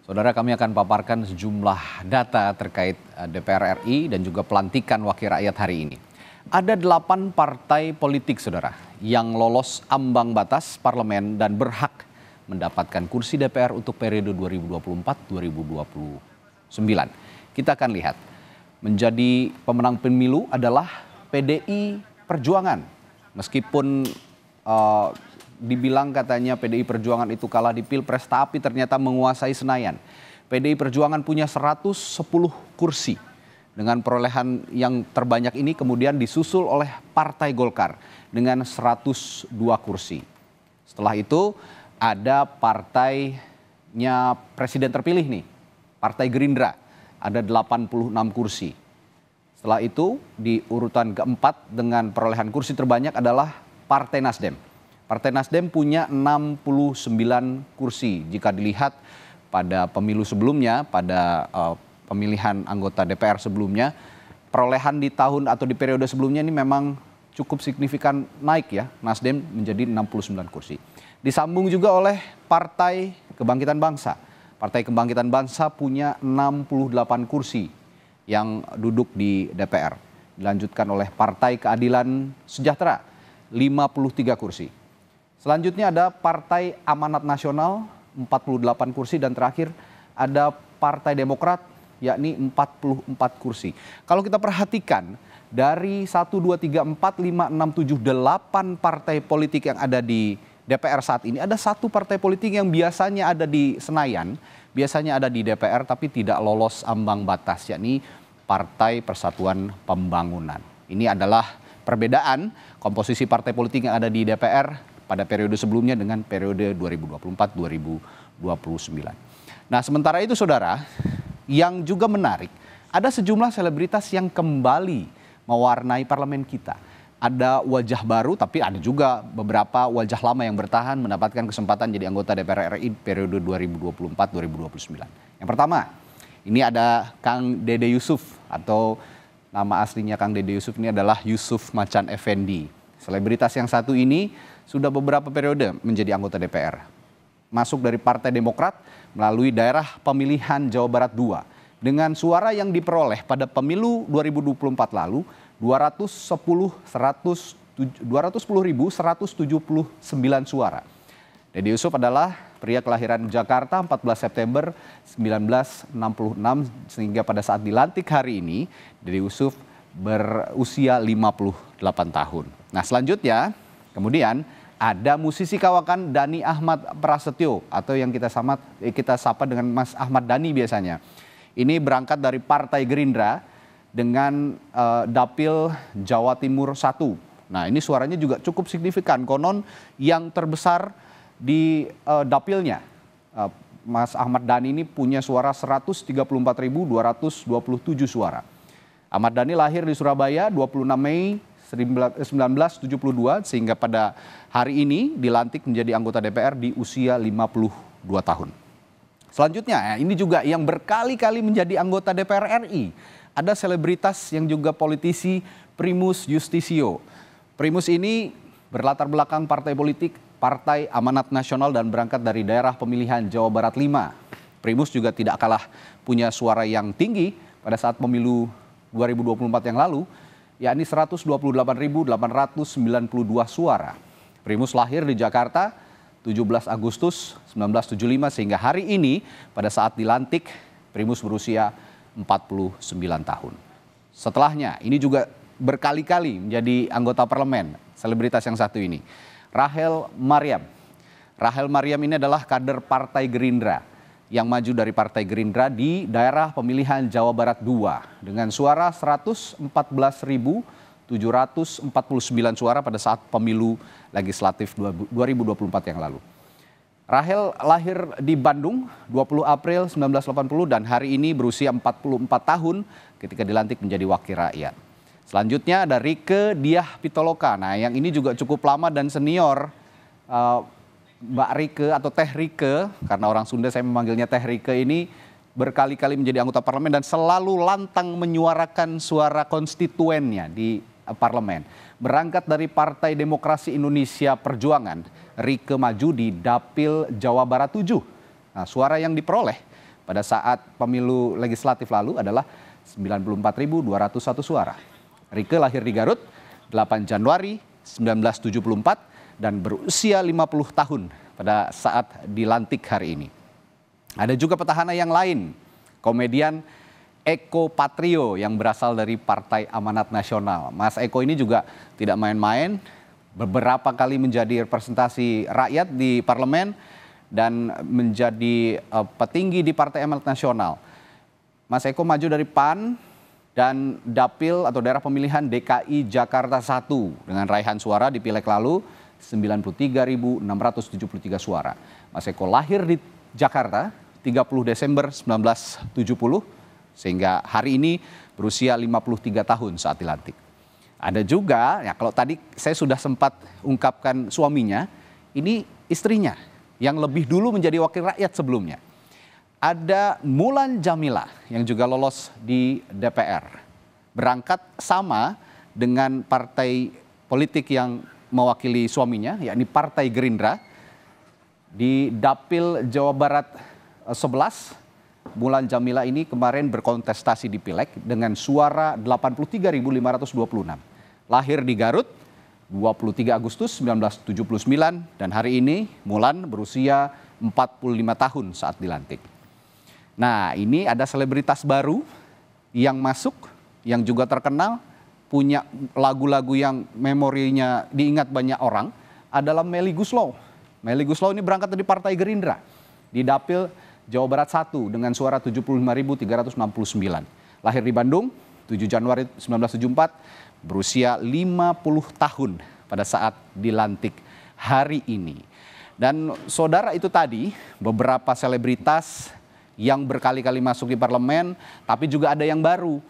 Saudara, kami akan paparkan sejumlah data terkait DPR RI dan juga pelantikan wakil rakyat hari ini. Ada 8 partai politik, saudara, yang lolos ambang batas parlemen dan berhak mendapatkan kursi DPR untuk periode 2024-2029. Kita akan lihat, menjadi pemenang pemilu adalah PDI Perjuangan. Meskipun dibilang katanya PDI Perjuangan itu kalah di Pilpres, tapi ternyata menguasai Senayan. PDI Perjuangan punya 110 kursi. Dengan perolehan yang terbanyak ini kemudian disusul oleh Partai Golkar dengan 102 kursi. Setelah itu ada partainya presiden terpilih nih, Partai Gerindra, ada 86 kursi. Setelah itu di urutan keempat dengan perolehan kursi terbanyak adalah Partai Nasdem. Partai Nasdem punya 69 kursi. Jika dilihat pada pemilu sebelumnya, pada pemilihan anggota DPR sebelumnya, perolehan di tahun atau di periode sebelumnya ini memang cukup signifikan naik ya. Nasdem menjadi 69 kursi. Disambung juga oleh Partai Kebangkitan Bangsa. Partai Kebangkitan Bangsa punya 68 kursi yang duduk di DPR. Dilanjutkan oleh Partai Keadilan Sejahtera, 53 kursi. Selanjutnya ada Partai Amanat Nasional, 48 kursi, dan terakhir ada Partai Demokrat, yakni 44 kursi. Kalau kita perhatikan dari 1, 2, 3, 4, 5, 6, 7, 8 partai politik yang ada di DPR saat ini, ada satu partai politik yang biasanya ada di Senayan, biasanya ada di DPR tapi tidak lolos ambang batas, yakni Partai Persatuan Pembangunan. Ini adalah perbedaan komposisi partai politik yang ada di DPR pada periode sebelumnya dengan periode 2024-2029. Nah, sementara itu saudara, yang juga menarik, ada sejumlah selebritas yang kembali mewarnai parlemen kita. Ada wajah baru, tapi ada juga beberapa wajah lama yang bertahan mendapatkan kesempatan jadi anggota DPR RI periode 2024-2029. Yang pertama, ini ada Kang Dede Yusuf, atau nama aslinya Kang Dede Yusuf ini adalah Yusuf Macan Effendi. Selebritas yang satu ini sudah beberapa periode menjadi anggota DPR. Masuk dari Partai Demokrat melalui daerah pemilihan Jawa Barat 2. Dengan suara yang diperoleh pada pemilu 2024 lalu, 210.179 suara. Dede Yusuf adalah pria kelahiran Jakarta 14 September 1966, sehingga pada saat dilantik hari ini, Dede Yusuf berusia 58 tahun. Nah, selanjutnya kemudian ada musisi kawakan Dhani Ahmad Prasetyo, atau yang kita sapa dengan Mas Ahmad Dhani biasanya. Ini berangkat dari Partai Gerindra dengan Dapil Jawa Timur 1. Nah, ini suaranya juga cukup signifikan. Konon yang terbesar di dapilnya, Mas Ahmad Dhani ini punya suara 134.227 suara. Ahmad Dhani lahir di Surabaya 26 Mei 1972, sehingga pada hari ini dilantik menjadi anggota DPR di usia 52 tahun. Selanjutnya, ini juga yang berkali-kali menjadi anggota DPR RI. Ada selebritas yang juga politisi, Primus Yustisio. Primus ini berlatar belakang partai politik, Partai Amanat Nasional, dan berangkat dari daerah pemilihan Jawa Barat 5. Primus juga tidak kalah punya suara yang tinggi pada saat pemilu 2024 yang lalu, yakni 128.892 suara. Primus lahir di Jakarta 17 Agustus 1975, sehingga hari ini pada saat dilantik Primus berusia 49 tahun. Setelahnya ini juga berkali-kali menjadi anggota parlemen, selebritas yang satu ini, Rachel Maryam. Rachel Maryam ini adalah kader Partai Gerindra yang maju dari Partai Gerindra di daerah pemilihan Jawa Barat 2 dengan suara 114.749 suara pada saat pemilu legislatif 2024 yang lalu. Rachel lahir di Bandung 20 April 1980 dan hari ini berusia 44 tahun ketika dilantik menjadi wakil rakyat. Selanjutnya ada Rieke Diah Pitaloka. Nah, yang ini juga cukup lama dan senior. Mbak Rieke atau Teh Rieke, karena orang Sunda saya memanggilnya Teh Rieke, ini berkali-kali menjadi anggota parlemen dan selalu lantang menyuarakan suara konstituennya di parlemen. Berangkat dari Partai Demokrasi Indonesia Perjuangan, Rieke maju di Dapil Jawa Barat 7. Nah, suara yang diperoleh pada saat pemilu legislatif lalu adalah 94.201 suara. Rieke lahir di Garut 8 Januari 1974 dan berusia 50 tahun pada saat dilantik hari ini. Ada juga petahana yang lain, komedian Eko Patrio yang berasal dari Partai Amanat Nasional. Mas Eko ini juga tidak main-main, beberapa kali menjadi representasi rakyat di parlemen dan menjadi petinggi di Partai Amanat Nasional. Mas Eko maju dari PAN dan dapil atau daerah pemilihan DKI Jakarta 1 dengan raihan suara di pileg lalu 93.673 suara. Mas Eko lahir di Jakarta 30 Desember 1970 sehingga hari ini berusia 53 tahun saat dilantik. Ada juga, ya kalau tadi saya sudah sempat ungkapkan suaminya, ini istrinya yang lebih dulu menjadi wakil rakyat sebelumnya. Ada Mulan Jameela yang juga lolos di DPR. Berangkat sama dengan partai politik yang mewakili suaminya, yakni Partai Gerindra. Di Dapil Jawa Barat 11, Mulan Jameela ini kemarin berkontestasi di Pileg dengan suara 83.526. Lahir di Garut 23 Agustus 1979 dan hari ini Mulan berusia 45 tahun saat dilantik. Nah, ini ada selebritas baru yang masuk, yang juga terkenal, punya lagu-lagu yang memorinya diingat banyak orang, adalah Melly Goeslaw. Melly Goeslaw ini berangkat dari Partai Gerindra di Dapil Jawa Barat 1 dengan suara 75.369. Lahir di Bandung 7 Januari 1974, berusia 50 tahun pada saat dilantik hari ini. Dan saudara, itu tadi beberapa selebritas yang berkali-kali masuk di parlemen, tapi juga ada yang baru.